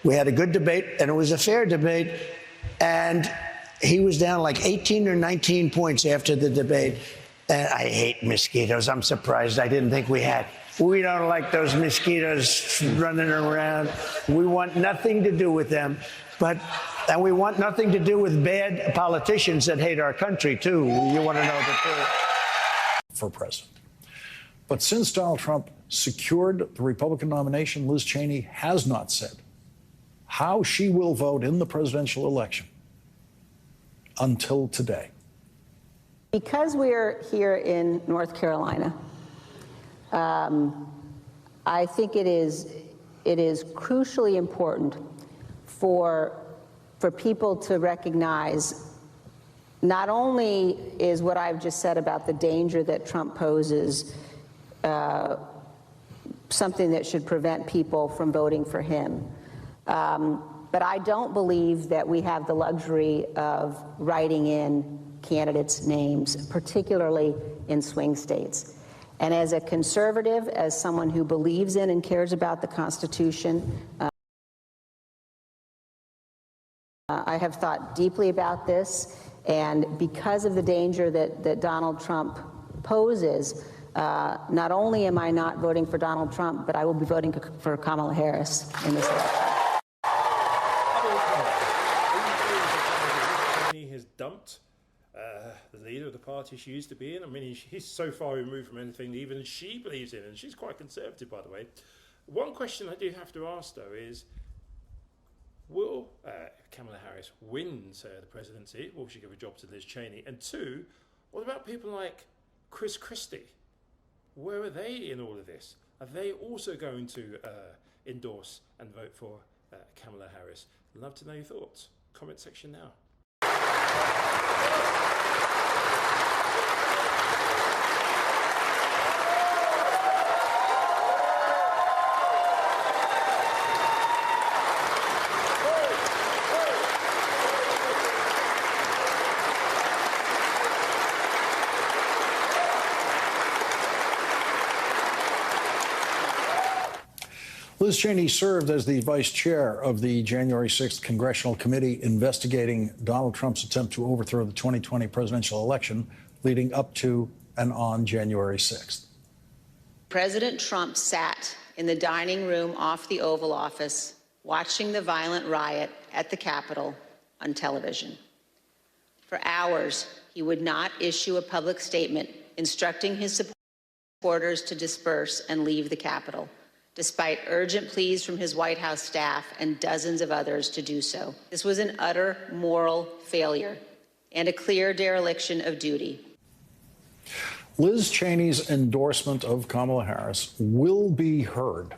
We had a good debate, and it was a fair debate, and he was down like 18 or 19 points after the debate. And I hate mosquitoes. I'm surprised I didn't think we had. We don't like those mosquitoes running around. We want nothing to do with them. And we want nothing to do with bad politicians that hate our country, too. You want to know the truth. For president. But since Donald Trump secured the Republican nomination, Liz Cheney has not said how she will vote in the presidential election until today. Because we're here in North Carolina, I think it is crucially important for people to recognize not only is what I've just said about the danger that Trump poses something that should prevent people from voting for him, but I don't believe that we have the luxury of writing in candidates' names, particularly in swing states. And as a conservative, as someone who believes in and cares about the Constitution, I have thought deeply about this, and because of the danger that Donald Trump poses, not only am I not voting for Donald Trump, but I will be voting for Kamala Harris in this election. He has dumped the leader of the party she used to be in. I mean, he's so far removed from anything even she believes in, and she's quite conservative, by the way. One question I do have to ask, though, is will Kamala Harris wins the presidency? Will she give a job to Liz Cheney? And two, what about people like Chris Christie? Where are they in all of this? Are they also going to endorse and vote for Kamala Harris? Love to know your thoughts. Comment section now. Liz Cheney served as the vice chair of the January 6th Congressional Committee investigating Donald Trump's attempt to overthrow the 2020 presidential election leading up to and on January 6th. President Trump sat in the dining room off the Oval Office watching the violent riot at the Capitol on television. For hours, he would not issue a public statement instructing his supporters to disperse and leave the Capitol, despite urgent pleas from his White House staff and dozens of others to do so. This was an utter moral failure and a clear dereliction of duty. Liz Cheney's endorsement of Kamala Harris will be heard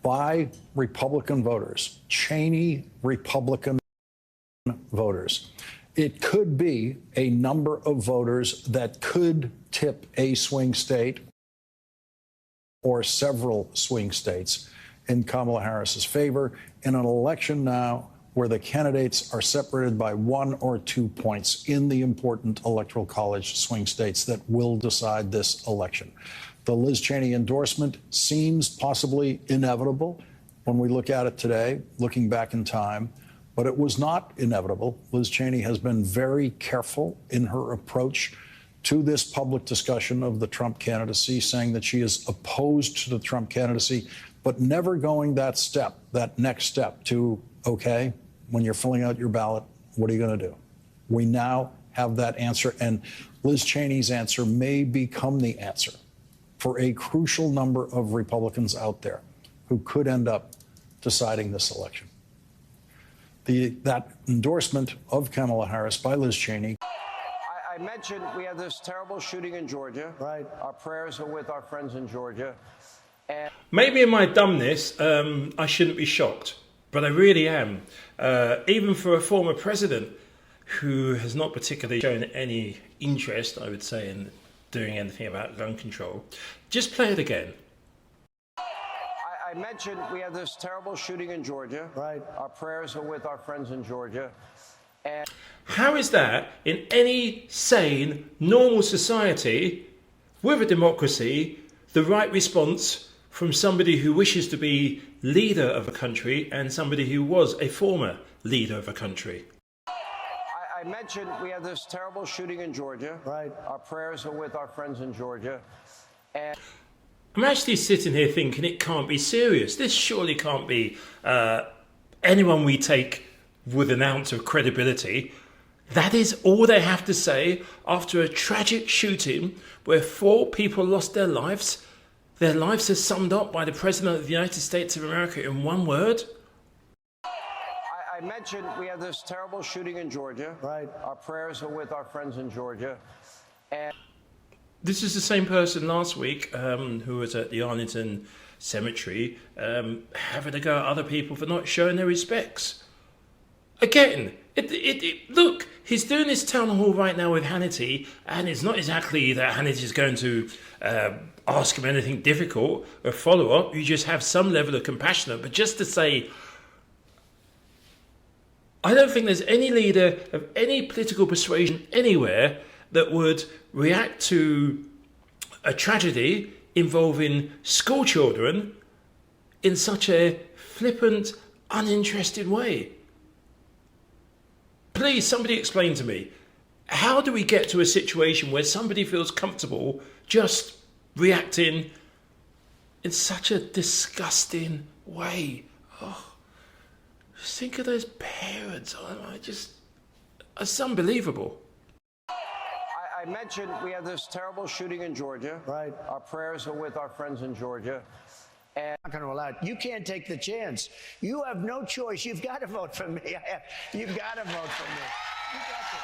by Republican voters, Cheney Republican voters. It could be a number of voters that could tip a swing state or several swing states in Kamala Harris's favor in an election now where the candidates are separated by 1 or 2 points in the important electoral college swing states that will decide this election. The Liz Cheney endorsement seems possibly inevitable when we look at it today, looking back in time, but it was not inevitable. Liz Cheney has been very careful in her approach to this public discussion of the Trump candidacy, saying that she is opposed to the Trump candidacy, but never going that step, that next step to, okay, when you're filling out your ballot, what are you going to do? We now have that answer, and Liz Cheney's answer may become the answer for a crucial number of Republicans out there who could end up deciding this election. That endorsement of Kamala Harris by Liz Cheney. I mentioned we had this terrible shooting in Georgia. Right. Our prayers are with our friends in Georgia. And maybe in my dumbness, I shouldn't be shocked, but I really am. Even for a former president who has not particularly shown any interest, I would say, in doing anything about gun control. Just play it again. I mentioned we had this terrible shooting in Georgia. Right. Our prayers are with our friends in Georgia. And How is that in any sane, normal society with a democracy the right response from somebody who wishes to be leader of a country and somebody who was a former leader of a country. I mentioned we had this terrible shooting in Georgia. Right. Our prayers are with our friends in Georgia. And I'm actually sitting here thinking it can't be serious. This surely can't be anyone we take with an ounce of credibility. That is all they have to say after a tragic shooting where 4 people lost their lives. Their lives are summed up by the President of the United States of America in one word. I mentioned we had this terrible shooting in Georgia. Right. Our prayers are with our friends in Georgia. And This is the same person last week who was at the Arlington Cemetery having a go at other people for not showing their respects. Again, look, he's doing this town hall right now with Hannity, and it's not exactly that Hannity's going to ask him anything difficult or follow up. You just have some level of compassion. But just to say, I don't think there's any leader of any political persuasion anywhere that would react to a tragedy involving school children in such a flippant, uninterested way. Please, somebody explain to me, how do we get to a situation where somebody feels comfortable just reacting in such a disgusting way? Oh, just think of those parents. It's unbelievable. I mentioned we had this terrible shooting in Georgia. Right. Our prayers are with our friends in Georgia. And Not going to allow it. You can't take the chance. You have no choice. You've got to vote for me. You've got to vote for me. You got to.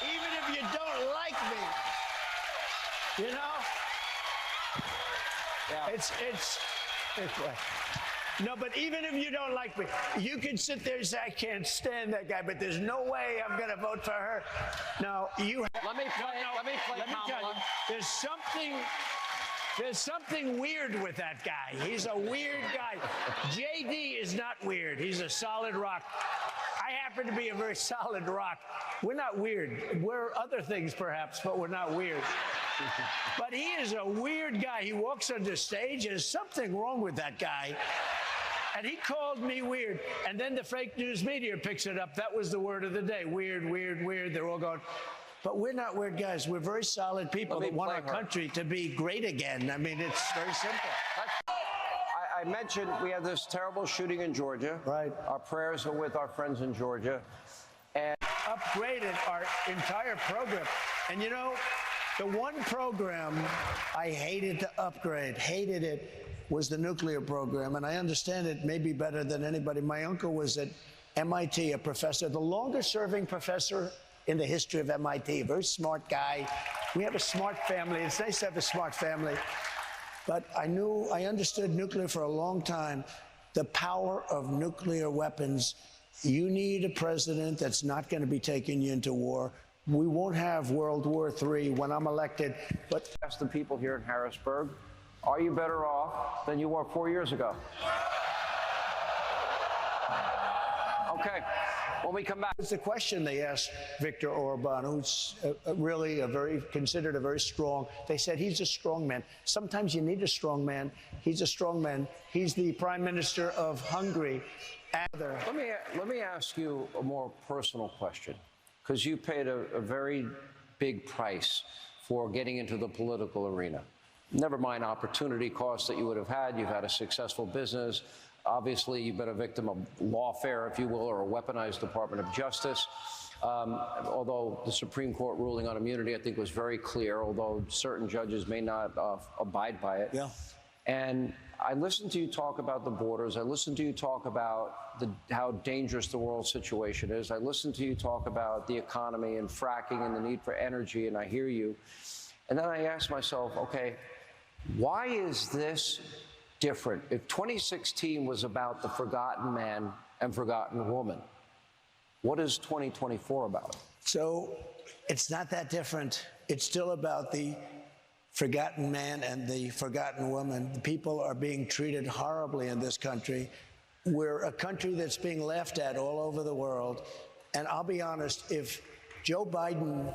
Even if you don't like me, you know. yeah. It's no, but even if you don't like me, you can sit there and say, I can't stand that guy, but there's no way I'm going to vote for her. No, you have. Let me play Tell you, there's something weird with that guy. He's a weird guy. JD is not weird. He's a solid rock. I happen to be a very solid rock. We're not weird. We're other things perhaps, but we're not weird. But he is a weird guy. He walks on the stage. There's something wrong with that guy. And he called me weird. And then the fake news media picks it up. That was the word of the day. Weird, weird, weird. They're all going. But we're not weird guys. We're very solid people that want our country to be great again. I mean, it's very simple. I mentioned we had this terrible shooting in Georgia. Right. Our prayers are with our friends in Georgia. And Upgraded our entire program. And you know, the one program I hated to upgrade, hated it, was the nuclear program. And I understand it maybe better than anybody. My uncle was at MIT, a professor, the longest serving professor in the history of MIT, a very smart guy. We have a smart family. It's nice to have a smart family. But I understood nuclear for a long time, the power of nuclear weapons. You need a president that's not going to be taking you into war. We won't have World War III when I'm elected. But ask the people here in Harrisburg, are you better off than you were 4 years ago? Okay, when we come back. it's the question they asked Viktor Orban, who's really considered a very strong. They said he's a strong man. Sometimes you need a strong man. He's a strong man. He's the prime minister of Hungary. Let me ask you a more personal question, because you paid a very big price for getting into the political arena. Never mind opportunity costs that you would have had. You've had a successful business. Obviously, you've been a victim of lawfare, if you will, or a weaponized Department of Justice. Although the Supreme Court ruling on immunity, I think, was very clear, although certain judges may not abide by it. Yeah. And I listened to you talk about the borders. I listened to you talk about how dangerous the world situation is. I listened to you talk about the economy and fracking and the need for energy, and I hear you. And then I asked myself, okay, why is this different? If 2016 was about the forgotten man and forgotten woman, what is 2024 about? So it's not that different. It's still about the forgotten man and the forgotten woman. People are being treated horribly in this country. We're a country that's being laughed at all over the world. And I'll be honest, if Joe Biden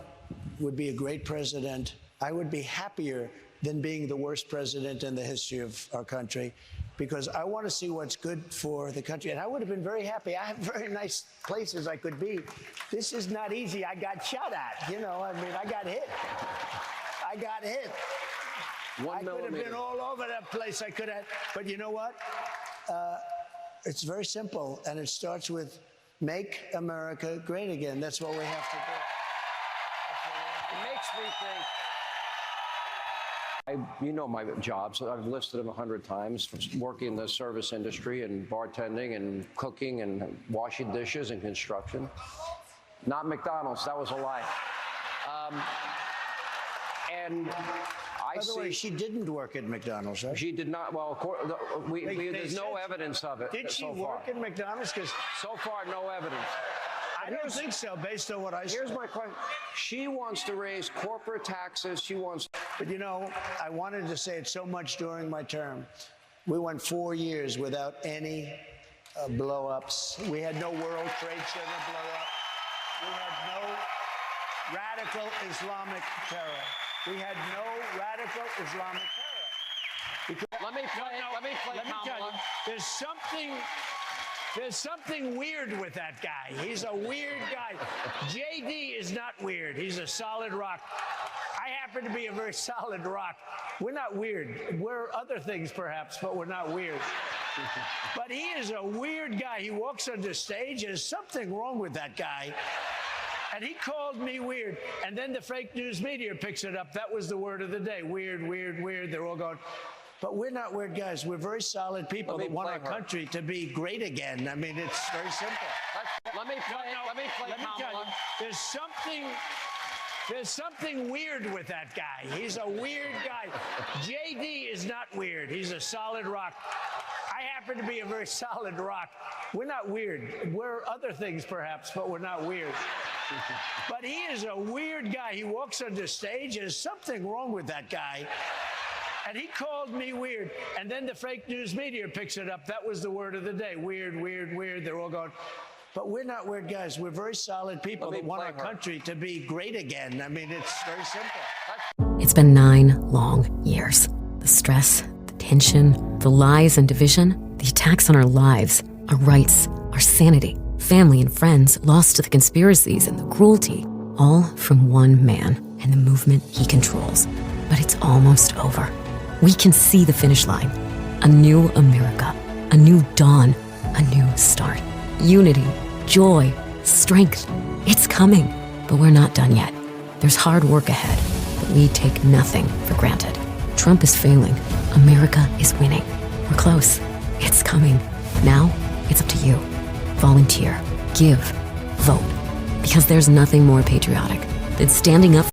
would be a great president, I would be happier than being the worst president in the history of our country, because I want to see what's good for the country. And I would have been very happy. I have very nice places I could be. This is not easy. I got shot at, you know, I mean, I got hit. I got hit. I could have been all over that place. I could have, but you know what? It's very simple, and it starts with make America great again. That's what we have to do. It makes me think. You know my jobs. I've listed them 100 times. Working in the service industry and bartending and cooking and washing dishes and construction. Not McDonald's. That was a lie. And I By the way, she didn't work at McDonald's, right? She did not. Well, there's no evidence of it. Did she so far. work at McDonald's? Because so far, no evidence. I don't think so, based on what I saw. Here's my question. She wants to raise corporate taxes. She wants. But you know, I wanted to say it so much during my term. We went 4 years without any blow-ups. We had no World Trade Center blow-up. We had no radical Islamic terror. We had no radical Islamic terror. Let me play Let me tell you, there's something weird with that guy. He's a weird guy. JD is not weird. He's a solid rock. I happen to be a very solid rock. We're not weird. We're other things perhaps, but we're not weird. But he is a weird guy. He walks on the stage. There's something wrong with that guy. And he called me weird. And then the fake news media picks it up. That was the word of the day. Weird, weird, weird. They're all going. But we're not weird guys. We're very solid people that want our country to be great again. I mean, it's very simple. Let me play Kamala. There's something weird with that guy. He's a weird guy. JD is not weird. He's a solid rock. I happen to be a very solid rock. We're not weird. We're other things perhaps, but we're not weird. But he is a weird guy. He walks on the stage. There's something wrong with that guy. And he called me weird. And then the fake news media picks it up. That was the word of the day. Weird, weird, weird. They're all going. But we're not weird guys. We're very solid people that want our country to be great again. I mean, it's very simple. It's been 9 long years. The stress, the tension, the lies and division, the attacks on our lives, our rights, our sanity, family and friends lost to the conspiracies and the cruelty, all from one man and the movement he controls. But it's almost over. We can see the finish line. A new America, a new dawn, a new start. Unity, joy, strength. It's coming, but we're not done yet. There's hard work ahead, but we take nothing for granted. Trump is failing. America is winning. We're close. It's coming. Now, it's up to you. Volunteer, give, vote. Because there's nothing more patriotic than standing up